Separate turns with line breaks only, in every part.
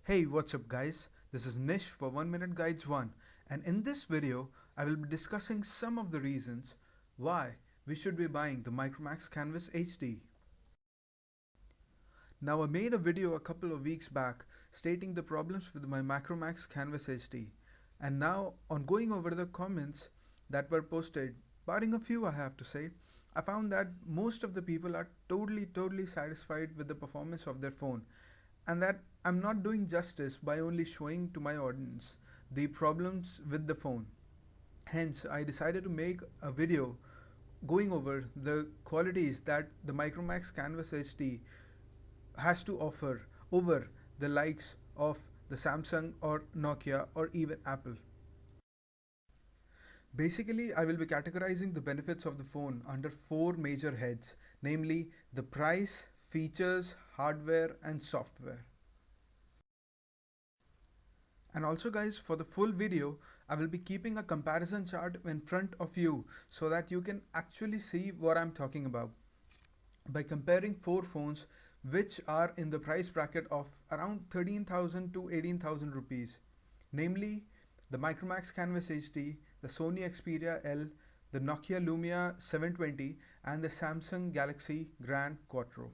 Hey, what's up guys? This is Nish for 1 Minute Guides 1, and in this video I will be discussing some of the reasons why we should be buying the Micromax Canvas HD. Now I made a video a couple of weeks back stating the problems with my Micromax Canvas HD, and now on going over the comments that were posted, barring a few I have to say, I found that most of the people are totally satisfied with the performance of their phone, and that I'm not doing justice by only showing to my audience the problems with the phone. Hence, I decided to make a video going over the qualities that the Micromax Canvas HD has to offer over the likes of the Samsung or Nokia or even Apple. Basically, I will be categorizing the benefits of the phone under four major heads, namely the price, features, hardware, and software. And also guys, for the full video, I will be keeping a comparison chart in front of you so that you can actually see what I'm talking about. By comparing four phones which are in the price bracket of around 13,000 to 18,000 rupees, namely the Micromax Canvas HD, the Sony Xperia L, the Nokia Lumia 720 and the Samsung Galaxy Grand Quattro.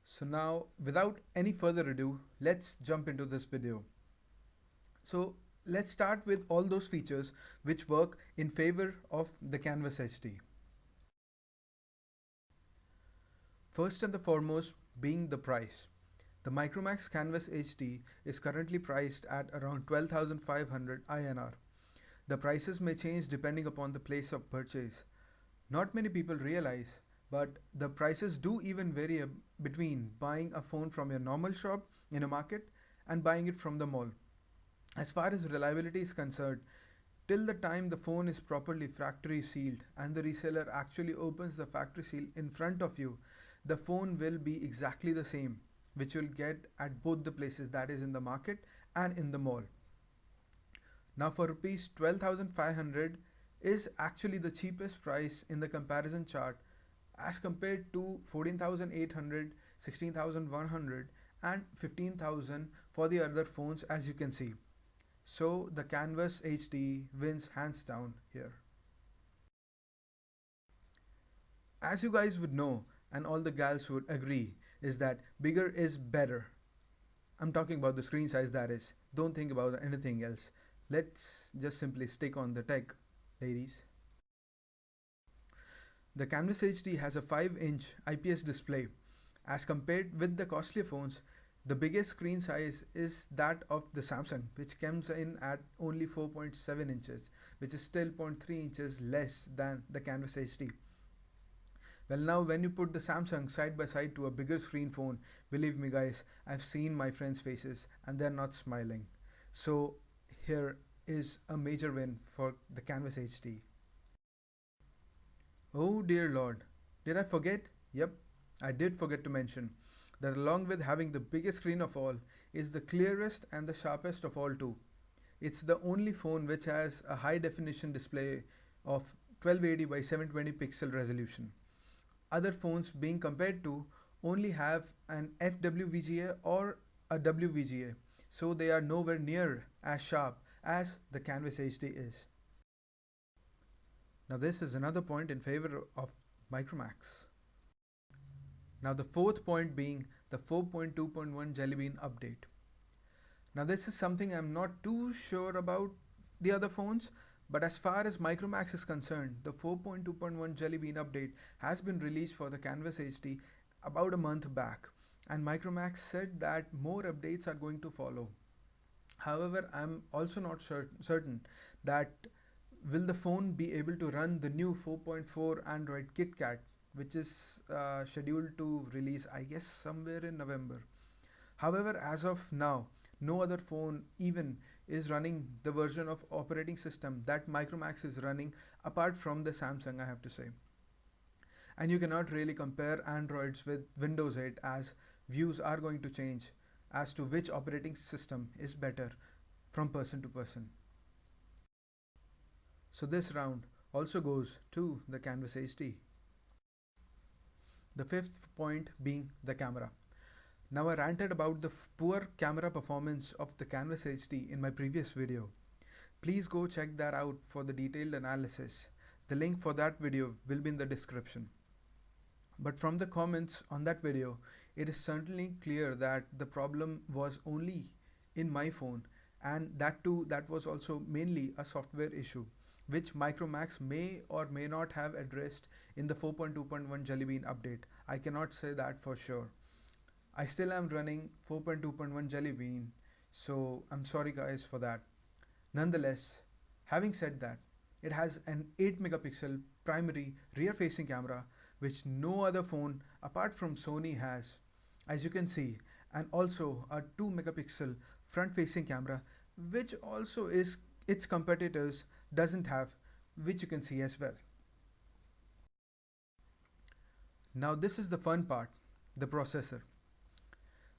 So now, without any further ado, let's jump into this video. So let's start with all those features which work in favor of the Canvas HD. First and the foremost being the price. The Micromax Canvas HD is currently priced at around 12,500 INR. The prices may change depending upon the place of purchase. Not many people realize, but the prices do even vary between buying a phone from your normal shop in a market and buying it from the mall. As far as reliability is concerned, till the time the phone is properly factory sealed and the reseller actually opens the factory seal in front of you, the phone will be exactly the same, which you'll get at both the places, that is in the market and in the mall. Now for rupees 12,500 is actually the cheapest price in the comparison chart as compared to 14,800, 16,100 and 15,000 for the other phones, as you can see. So the Canvas HD wins hands down here. As you guys would know, and all the gals would agree, is that bigger is better. I'm talking about the screen size, that is. Don't think about anything else. Let's just simply stick on the tech, ladies. The Canvas HD has a 5-inch IPS display. As compared with the costlier phones, the biggest screen size is that of the Samsung, which comes in at only 4.7 inches, which is still 0.3 inches less than the Canvas HD. Well, now when you put the Samsung side by side to a bigger screen phone, believe me guys, I've seen my friends' faces and they're not smiling. So here is a major win for the Canvas HD. Oh dear lord, did I forget? Yep, I did forget to mention that along with having the biggest screen of all is the clearest and the sharpest of all too. It's the only phone which has a high definition display of 1280 by 720 pixel resolution. Other phones being compared to only have an FWVGA or a WVGA, so they are nowhere near as sharp as the Canvas HD is. Now this is another point in favor of Micromax. Now the fourth point being the 4.2.1 Jelly Bean update. Now this is something I'm not too sure about the other phones, but as far as Micromax is concerned, the 4.2.1 Jelly Bean update has been released for the Canvas HD about a month back, and Micromax said that more updates are going to follow. However, I'm also not certain that will the phone be able to run the new 4.4 Android KitKat, which is scheduled to release, I guess, somewhere in November. However, as of now, no other phone even is running the version of operating system that Micromax is running apart from the Samsung, I have to say. And you cannot really compare Androids with Windows 8 as views are going to change as to which operating system is better from person to person. So this round also goes to the Canvas HD. The fifth point being the camera. Now I ranted about the poor camera performance of the Canvas HD in my previous video. Please go check that out for the detailed analysis. The link for that video will be in the description. But from the comments on that video, it is certainly clear that the problem was only in my phone, and that too, that was also mainly a software issue, which Micromax may or may not have addressed in the 4.2.1 Jelly Bean update. I cannot say that for sure. I still am running 4.2.1 Jelly Bean, so I'm sorry guys for that. Nonetheless, having said that, it has an 8 megapixel primary rear facing camera which no other phone apart from Sony has, as you can see, and also a 2 megapixel front facing camera which also is its competitors doesn't have, which you can see as well. Now this is the fun part, the processor.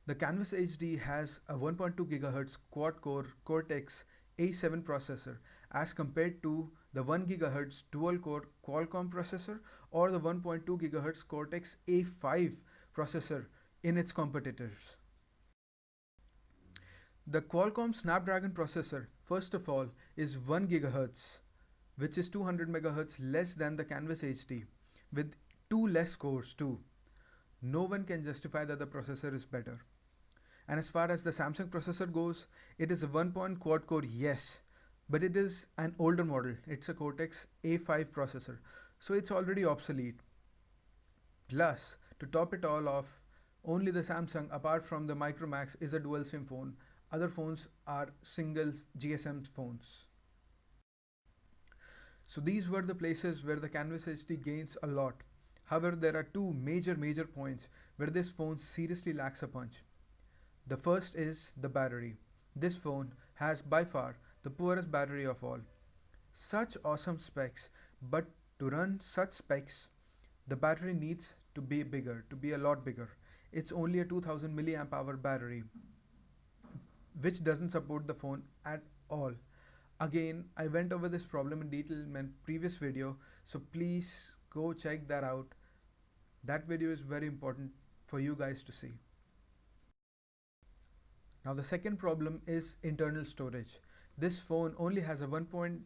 The Canvas HD has a 1.2 GHz quad-core Cortex A7 processor as compared to the 1 GHz dual-core Qualcomm processor or the 1.2 GHz Cortex A5 processor in its competitors. The Qualcomm Snapdragon processor, first of all, is 1 GHz, which is 200 MHz less than the Canvas HD, with 2 less cores too. No one can justify that the processor is better. And as far as the Samsung processor goes, it is a 1 quad core, yes, but it is an older model. It's a Cortex A5 processor, so it's already obsolete. Plus, to top it all off, only the Samsung apart from the Micromax is a dual SIM phone. Other phones are single GSM phones. So these were the places where the Canvas HD gains a lot. However, there are two major points where this phone seriously lacks a punch. The first is the battery. This phone has by far the poorest battery of all. Such awesome specs, but to run such specs, the battery needs to be bigger, to be a lot bigger. It's only a 2000 milliamp hour battery, which doesn't support the phone at all. Again, I went over this problem in detail in my previous video, so please go check that out. That video is very important for you guys to see. Now the second problem is internal storage. This phone only has a 1.77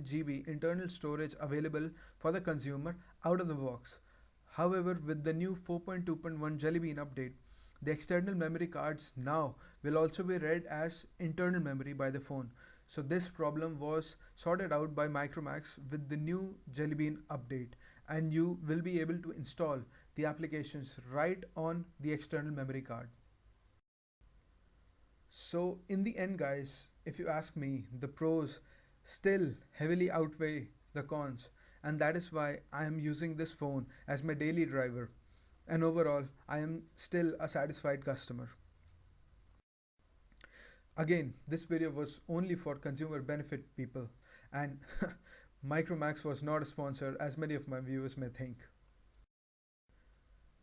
GB internal storage available for the consumer out of the box. However, with the new 4.2.1 Jelly Bean update, the external memory cards now will also be read as internal memory by the phone. So this problem was sorted out by Micromax with the new Jelly Bean update, and you will be able to install the applications right on the external memory card. So in the end guys, if you ask me, the pros still heavily outweigh the cons, and that is why I am using this phone as my daily driver, and overall I am still a satisfied customer. Again, this video was only for consumer benefit people, and Micromax was not a sponsor as many of my viewers may think.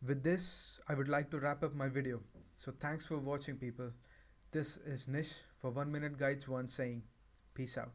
With this, I would like to wrap up my video. So thanks for watching people. This is Nish for 1 Minute Guides 1 saying peace out.